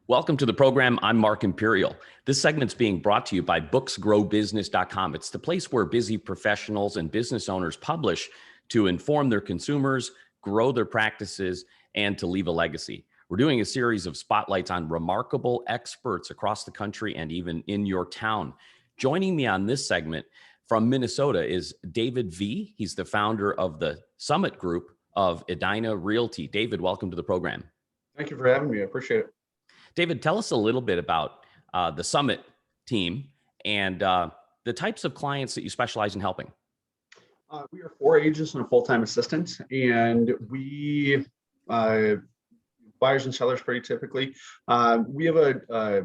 Welcome to the program. I'm Mark Imperial. This segment's being brought to you by booksgrowbusiness.com. It's the place where busy professionals and business owners publish to inform their consumers, grow their practices, and to leave a legacy. We're doing a series of spotlights on remarkable experts across the country and even in your town. Joining me on this segment from Minnesota is David V. He's the founder of the Summit Group of Edina Realty. David, welcome to the program. Thank you for having me. I appreciate it. David, tell us a little bit about the Summit team and the types of clients that you specialize in helping. We are 4 agents and a full-time assistant, and we buyers and sellers pretty typically. We have a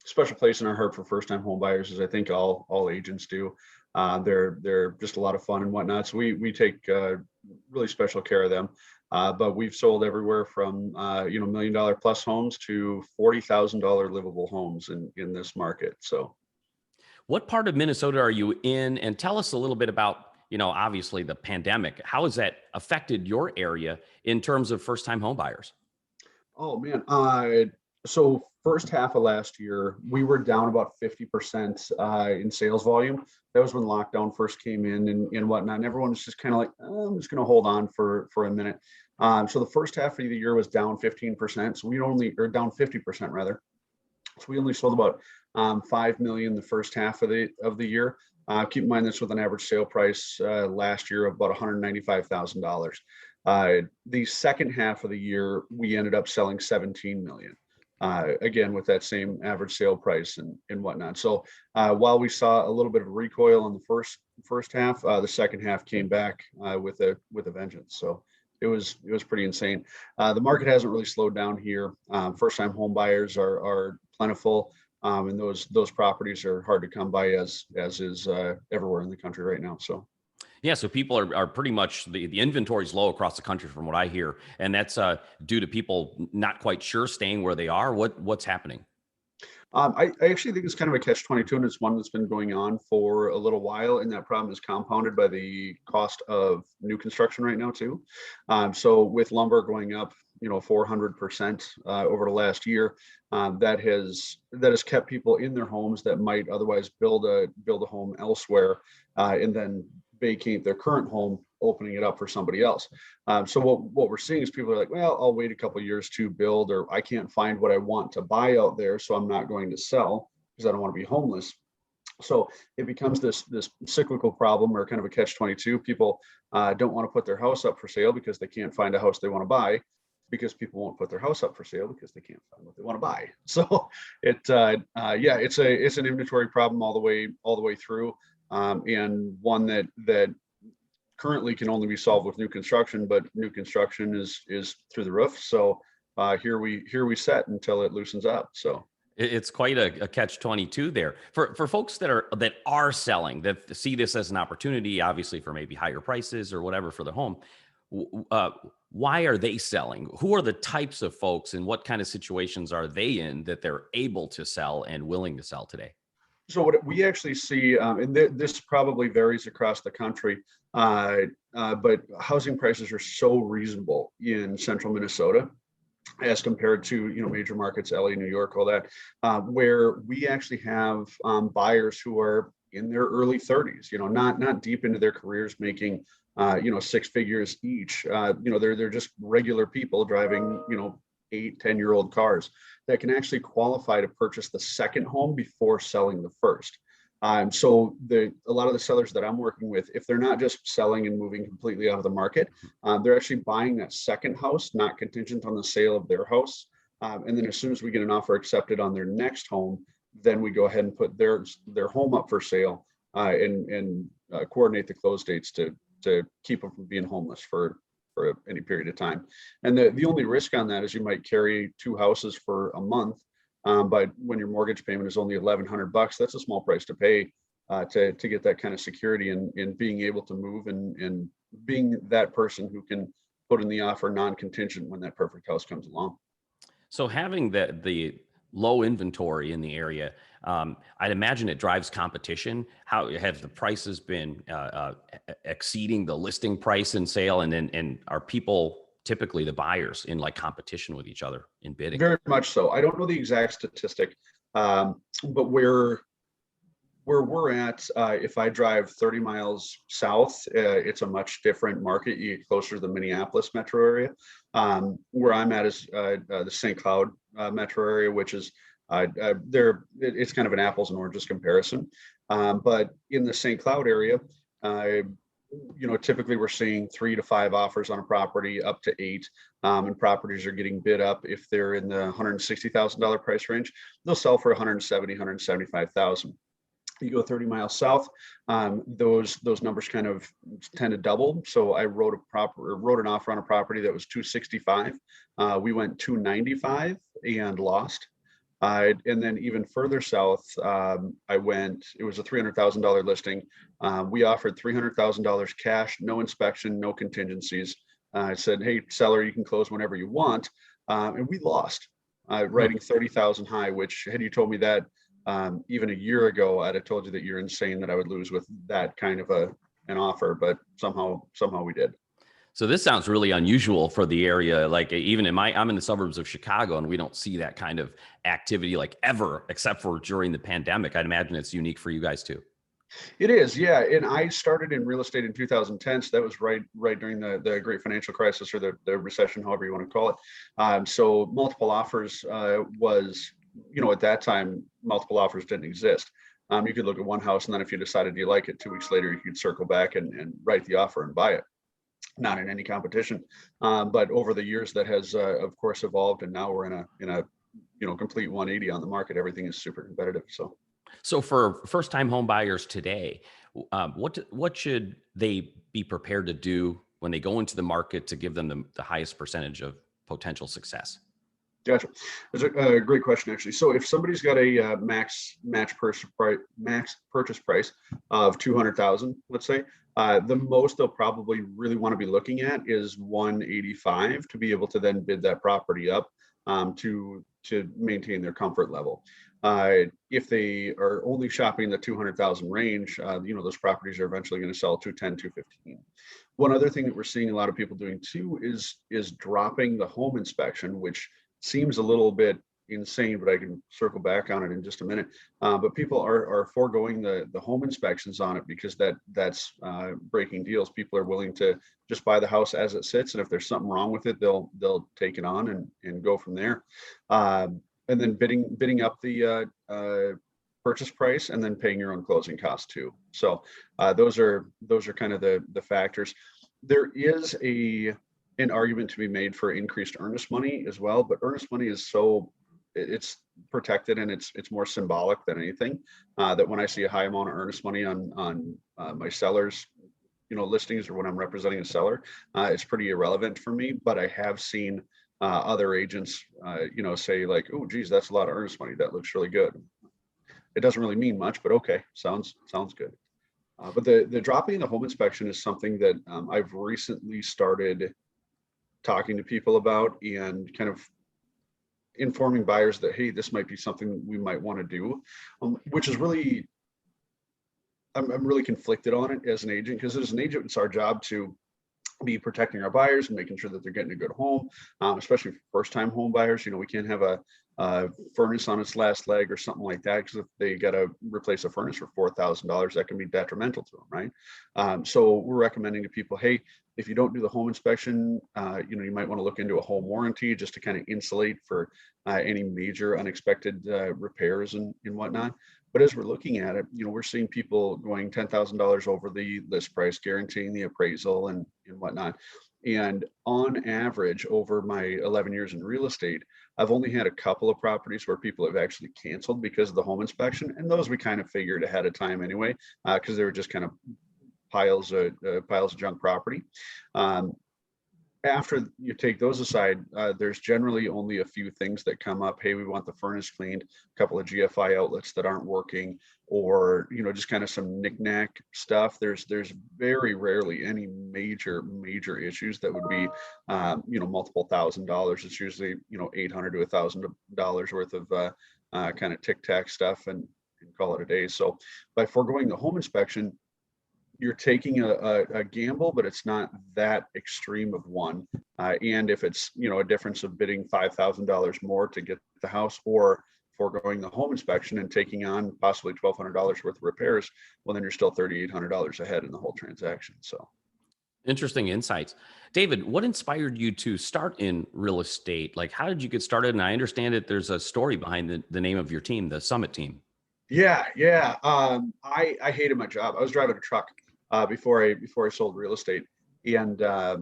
special place in our heart for first-time home buyers, as I think all agents do. They're just a lot of fun and whatnot. So we take really special care of them. But we've sold everywhere from $1 million plus homes to $40,000 livable homes in this market. So, what part of Minnesota are you in? And tell us a little bit about, obviously the pandemic. How has that affected your area in terms of first-time home buyers? Oh man, so first half of last year, we were down about 50% in sales volume. That was when lockdown first came in and whatnot. And everyone was just kind of like, oh, I'm just going to hold on for a minute. So the first half of the year was down 15%. So down 50% rather. So we only sold about 5 million the first half of the year. Keep in mind this with an average sale price last year of about $195,000. The second half of the year, we ended up selling 17 million. Again, with that same average sale price and whatnot. So while we saw a little bit of recoil on the first half, the second half came back with a vengeance. So it was pretty insane. The market hasn't really slowed down here. First-time home buyers are plentiful, and those properties are hard to come by as is everywhere in the country right now. So. Yeah, so people are pretty much, the inventory is low across the country from what I hear. And that's due to people not quite sure staying where they are. What's happening? I actually think it's kind of a catch-22, and it's one that's been going on for a little while. And that problem is compounded by the cost of new construction right now too. So with lumber going up, 400% over the last year, that has kept people in their homes that might otherwise build a home elsewhere, and then vacate their current home, opening it up for somebody else. So what we're seeing is people are like, well, I'll wait a couple of years to build, or I can't find what I want to buy out there, so I'm not going to sell because I don't want to be homeless. So it becomes this cyclical problem, or kind of a catch-22. People don't want to put their house up for sale because they can't find a house they want to buy, because people won't put their house up for sale because they can't find what they want to buy. So it's an inventory problem all the way through. And one that currently can only be solved with new construction, but new construction is through the roof. So here we sit until it loosens up. So it's quite a catch-22 there for folks that are selling, that see this as an opportunity, obviously for maybe higher prices or whatever for the home. Why are they selling? Who are the types of folks, and what kind of situations are they in that they're able to sell and willing to sell today? So what we actually see, and this probably varies across the country, but housing prices are so reasonable in central Minnesota as compared to major markets, LA, New York, all that, where we actually have buyers who are in their early 30s, not deep into their careers, making 6 figures each. They're just regular people driving 8-10-year-old cars that can actually qualify to purchase the second home before selling the first. So a lot of the sellers that I'm working with, if they're not just selling and moving completely out of the market, they're actually buying that second house, not contingent on the sale of their house. And then as soon as we get an offer accepted on their next home, then we go ahead and put their home up for sale, and coordinate the close dates to keep them from being homeless for any period of time. And the only risk on that is you might carry 2 houses for a month, but when your mortgage payment is only $1,100, that's a small price to pay to get that kind of security and being able to move and being that person who can put in the offer non-contingent when that perfect house comes along. So having the low inventory in the area, I'd imagine it drives competition. How have the prices been exceeding the listing price in sale, and are people typically the buyers in like competition with each other in bidding? Very much so. I don't know the exact statistic, but where we're at, if I drive 30 miles south, it's a much different market. You get closer to the Minneapolis metro area. Where I'm at is the St. Cloud metro area, which is it's kind of an apples and oranges comparison. But in the St. Cloud area, typically we're seeing 3 to 5 offers on a property, up to 8, and properties are getting bid up. If they're in the $160,000 price range, they'll sell for 170, 175,000. You go 30 miles south, those numbers kind of tend to double. So I wrote an offer on a property that was 265. We went 295 and lost. And then even further south, it was a $300,000 listing. We offered $300,000 cash, no inspection, no contingencies. I said, hey, seller, you can close whenever you want. And we lost, writing 30,000 high, which had you told me that even a year ago, I'd have told you that you're insane that I would lose with that kind of an offer, but somehow we did. So this sounds really unusual for the area. Like even I'm in the suburbs of Chicago, and we don't see that kind of activity like ever, except for during the pandemic. I'd imagine it's unique for you guys too. It is, yeah. And I started in real estate in 2010, so that was right during the great financial crisis, or the recession, however you want to call it. So multiple offers was, at that time, multiple offers didn't exist. You could look at one house, and then if you decided you like it, 2 weeks later, you could circle back and write the offer and buy it. Not in any competition, but over the years that has, of course, evolved, and now we're in a complete 180 on the market. Everything is super competitive. So for first-time home buyers today, what should they be prepared to do when they go into the market to give them the highest percentage of potential success? Gotcha. That's a great question, actually. So if somebody's got a max purchase price of 200,000, let's say, the most they'll probably really want to be looking at is 185 to be able to then bid that property up to maintain their comfort level. If they are only shopping the 200,000 range, those properties are eventually going to sell 210, 215. One other thing that we're seeing a lot of people doing too is dropping the home inspection, which seems a little bit insane, but I can circle back on it in just a minute. But people are foregoing the home inspections on it because that's breaking deals. People are willing to just buy the house as it sits, and if there's something wrong with it, they'll take it on and go from there. And then bidding up the purchase price, and then paying your own closing costs too. So those are kind of the factors. There is an argument to be made for increased earnest money as well, but earnest money is it's protected, and it's more symbolic than anything. That when I see a high amount of earnest money on my sellers, listings, or when I'm representing a seller, it's pretty irrelevant for me. But I have seen other agents, say like, "Oh, geez, that's a lot of earnest money. That looks really good." It doesn't really mean much, but okay, sounds good. But the dropping the home inspection is something that I've recently started talking to people about, and kind of informing buyers that, hey, this might be something we might want to do, which is really, I'm really conflicted on it as an agent, because as an agent, it's our job to be protecting our buyers and making sure that they're getting a good home, especially for first-time home buyers. We can't have a furnace on its last leg or something like that, because if they got to replace a furnace for $4,000, that can be detrimental to them, right? So we're recommending to people, hey, if you don't do the home inspection, you might want to look into a home warranty just to kind of insulate for any major unexpected repairs and whatnot. But as we're looking at it, we're seeing people going $10,000 over the list price, guaranteeing the appraisal and whatnot. And on average, over my 11 years in real estate, I've only had a couple of properties where people have actually canceled because of the home inspection. And those we kind of figured ahead of time anyway, because they were just kind of piles of junk property. After you take those aside, there's generally only a few things that come up. Hey, we want the furnace cleaned, a couple of GFI outlets that aren't working, or just kind of some knickknack stuff. There's very rarely any major issues that would be multiple $1,000s. It's usually $800 to $1,000 worth of kind of tic tac stuff, and call it a day. So by foregoing the home inspection, you're taking a gamble, but it's not that extreme of one. And if it's, a difference of bidding $5,000 more to get the house, or foregoing the home inspection and taking on possibly $1,200 worth of repairs, well, then you're still $3,800 ahead in the whole transaction. So. Interesting insights. David, what inspired you to start in real estate? Like, how did you get started? And I understand that there's a story behind the name of your team, the Summit Team. Yeah, yeah. I hated my job. I was driving a truck before I sold real estate, and I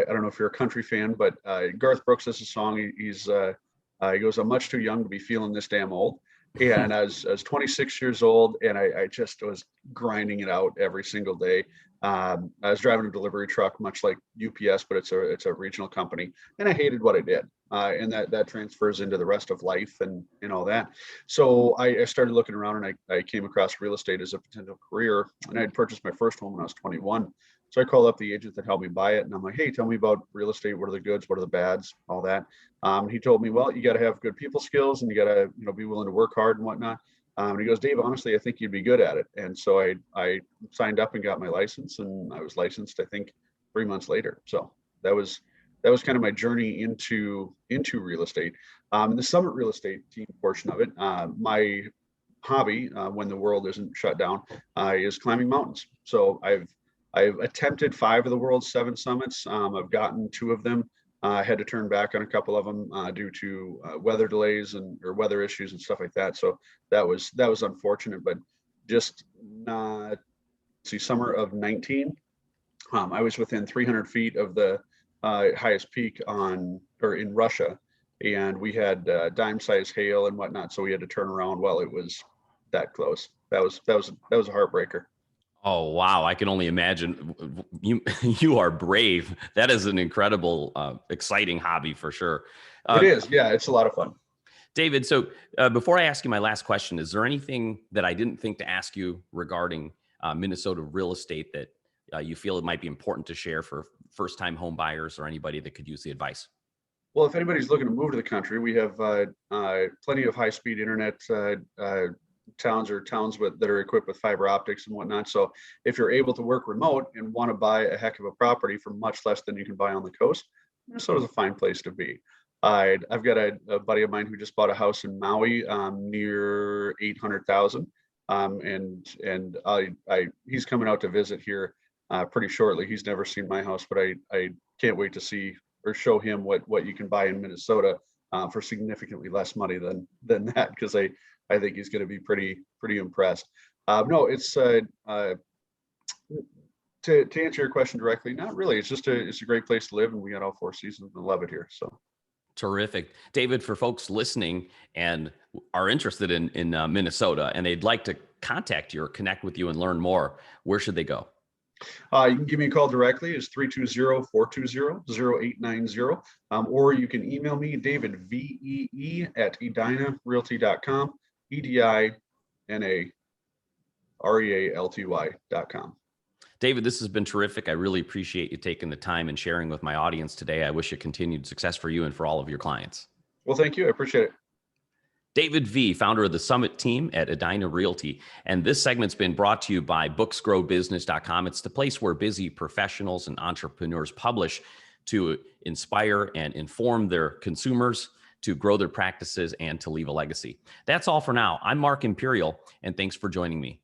don't know if you're a country fan, but Garth Brooks has a song. He goes, "I'm much too young to be feeling this damn old." And I was 26 years old, and I just was grinding it out every single day. I was driving a delivery truck, much like UPS, but it's a regional company, and I hated what I did. And that transfers into the rest of life and all that. So I started looking around, and I came across real estate as a potential career, and I had purchased my first home when I was 21. So I called up the agent that helped me buy it, and I'm like, "Hey, tell me about real estate. What are the goods? What are the bads? All that." He told me, "Well, you got to have good people skills, and you got to be willing to work hard and whatnot." And he goes, "Dave, honestly, I think you'd be good at it." And so I signed up and got my license, and I was licensed, I think, 3 months later. So that was kind of my journey into real estate. And the Summit Real Estate Team portion of it, my hobby, when the world isn't shut down, is climbing mountains. So I've attempted 5 of the world's 7 summits. I've gotten 2 of them. I had to turn back on a couple of them due to weather delays or weather issues and stuff like that. So that was unfortunate. But just summer of 19, I was within 300 feet of the highest peak in Russia, and we had dime-sized hail and whatnot. So we had to turn around while it was that close. That was a heartbreaker. Oh, wow. I can only imagine. You are brave. That is an incredible, exciting hobby for sure. It is. Yeah, it's a lot of fun. David, so before I ask you my last question, is there anything that I didn't think to ask you regarding Minnesota real estate that you feel it might be important to share for first-time home buyers or anybody that could use the advice? Well, if anybody's looking to move to the country, we have plenty of high-speed internet towns that are equipped with fiber optics and whatnot. So if you're able to work remote and want to buy a heck of a property for much less than you can buy on the coast, Minnesota's a fine place to be. I've got a buddy of mine who just bought a house in Maui near 800,000, and he's coming out to visit here pretty shortly. He's never seen my house, but I can't wait to see or show him what you can buy in Minnesota for significantly less money than that, because I think he's going to be pretty impressed. No, it's to answer your question directly, not really. It's a great place to live, and we got all 4 seasons and love it here. So terrific. David, for folks listening and are interested in Minnesota and they'd like to contact you or connect with you and learn more, where should they go? You can give me a call directly. It's 320-420-0890. Or you can email me, David, VEE at edinarealty.com, EDINAREALTY.com. David, this has been terrific. I really appreciate you taking the time and sharing with my audience today. I wish you continued success for you and for all of your clients. Well, thank you. I appreciate it. David V., founder of the Summit Team at Edina Realty. And this segment's been brought to you by booksgrowbusiness.com. It's the place where busy professionals and entrepreneurs publish to inspire and inform their consumers, to grow their practices, and to leave a legacy. That's all for now. I'm Mark Imperial, and thanks for joining me.